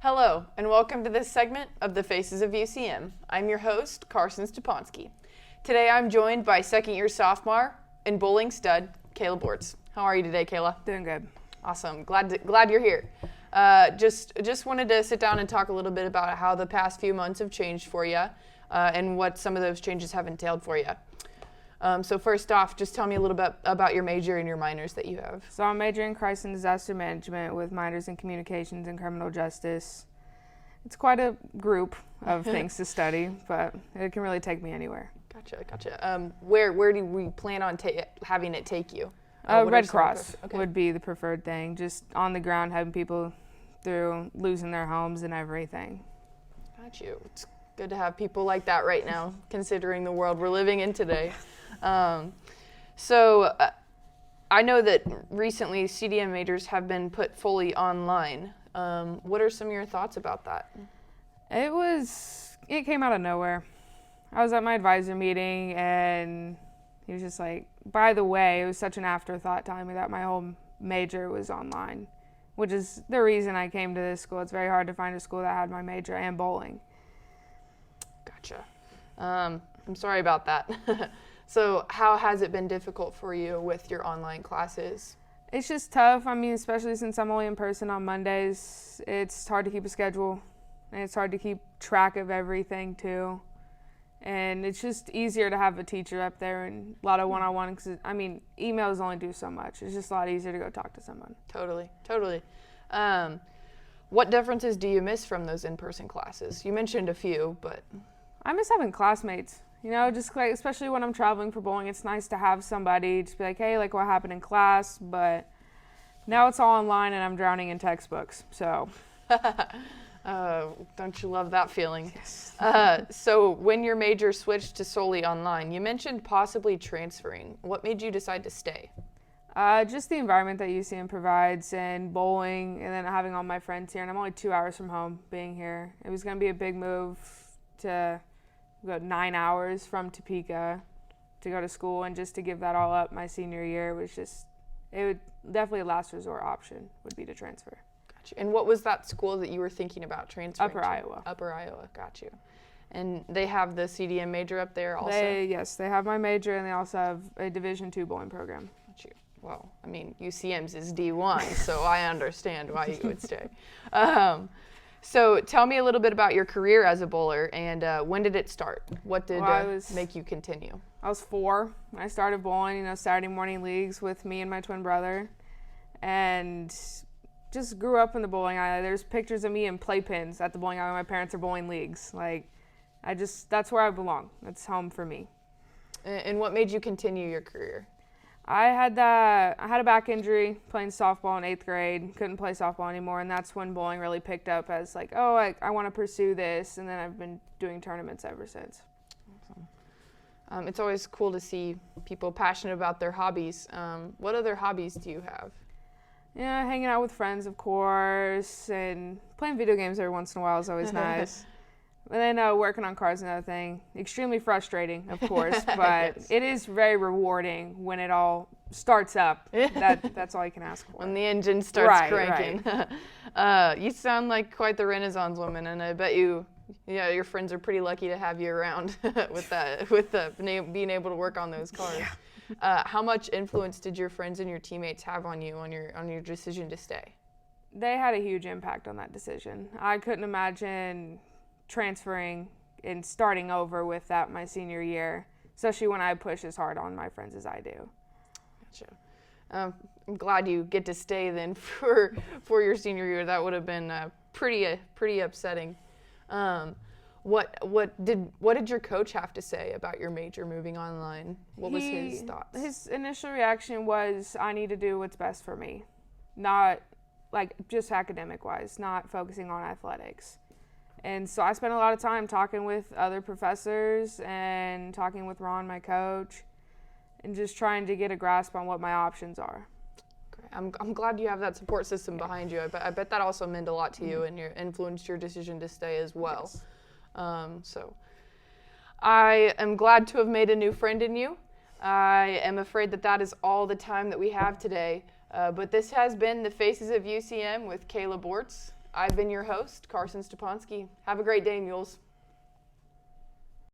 Hello, and welcome to this segment of the Faces of UCM. I'm your host, Carson Staponski. Today I'm joined by second-year sophomore and bowling stud, Cayla Bortz. How are you today, Cayla? Doing good. Awesome. Glad you're here. Just wanted to sit down and talk a little bit about how the past few months have changed for you and what some of those changes have entailed for you. So first off, just tell me a little bit about your major and your minors that you have. So I'm majoring in crisis and disaster management with minors in communications and criminal justice. It's quite a group of things to study, but it can really take me anywhere. Gotcha. Where do we plan on having it take you? Red Cross would be the preferred thing, just on the ground helping people through losing their homes and everything. Got you. It's good to have people like that right now, considering the world we're living in today. So I know that recently CDM majors have been put fully online. What are some of your thoughts about that? It came out of nowhere. I was at my advisor meeting and he was just like, by the way, it was such an afterthought telling me that my whole major was online, which is the reason I came to this school. It's very hard to find a school that had my major and bowling. Gotcha. I'm sorry about that. So how has it been difficult for you with your online classes? It's just tough. I mean, especially since I'm only in person on Mondays, it's hard to keep a schedule and it's hard to keep track of everything too. And it's just easier to have a teacher up there and a lot of one-on-one, because I mean, emails only do so much. It's just a lot easier to go talk to someone. Totally. What differences do you miss from those in-person classes? You mentioned a few, but... I miss having classmates. You know, just like, especially when I'm traveling for bowling, it's nice to have somebody just be like, hey, like what happened in class, but now it's all online and I'm drowning in textbooks, so. Don't you love that feeling? Yes. So when your major switched to solely online, you mentioned possibly transferring. What made you decide to stay? Just the environment that UCM provides and bowling and then having all my friends here, and I'm only 2 hours from home being here. It was going to be a big move to go 9 hours from Topeka to go to school, and just to give that all up my senior year was just, it would definitely a last resort option would be to transfer. Got you. And what was that school that you were thinking about transferring Upper to? Iowa. Upper Iowa, got you. And they have the CDM major up there also? Yes, they have my major and they also have a Division II bowling program. Got you. Well, I mean, UCM's is D1, so I understand why you would stay. So tell me a little bit about your career as a bowler, and when did it start? What did make you continue? I was 4 when I started bowling, Saturday morning leagues with me and my twin brother, and just grew up in the bowling alley. There's pictures of me in playpens at the bowling alley. My parents are bowling leagues. That's where I belong. That's home for me. And what made you continue your career? I had a back injury playing softball in 8th grade. Couldn't play softball anymore, and that's when bowling really picked up as like, oh, I want to pursue this, and then I've been doing tournaments ever since. Awesome. It's always cool to see people passionate about their hobbies. What other hobbies do you have? Yeah, hanging out with friends, of course, and playing video games every once in a while is always nice. And then working on cars, another thing. Extremely frustrating, of course, but Yes. It is very rewarding when it all starts up. That's all you can ask for. When the engine starts cranking. Right. You sound like quite the Renaissance woman, and I bet your friends are pretty lucky to have you around with being able to work on those cars. Yeah. How much influence did your friends and your teammates have on you on your decision to stay? They had a huge impact on that decision. I couldn't imagine transferring and starting over with that my senior year, especially when I push as hard on my friends as I do. Gotcha. I'm glad you get to stay then for your senior year. That would have been pretty upsetting. What did your coach have to say about your major moving online? What was his thoughts? His initial reaction was, I need to do what's best for me, not like just academic wise, not focusing on athletics. And so I spent a lot of time talking with other professors and talking with Ron, my coach, and just trying to get a grasp on what my options are. Great. I'm glad you have that support system behind you. I bet that also meant a lot to you and influenced your decision to stay as well. Yes. So I am glad to have made a new friend in you. I am afraid that is all the time that we have today. But this has been the Faces of UCM with Cayla Bortz. I've been your host, Carson Staponski. Have a great day, Mules.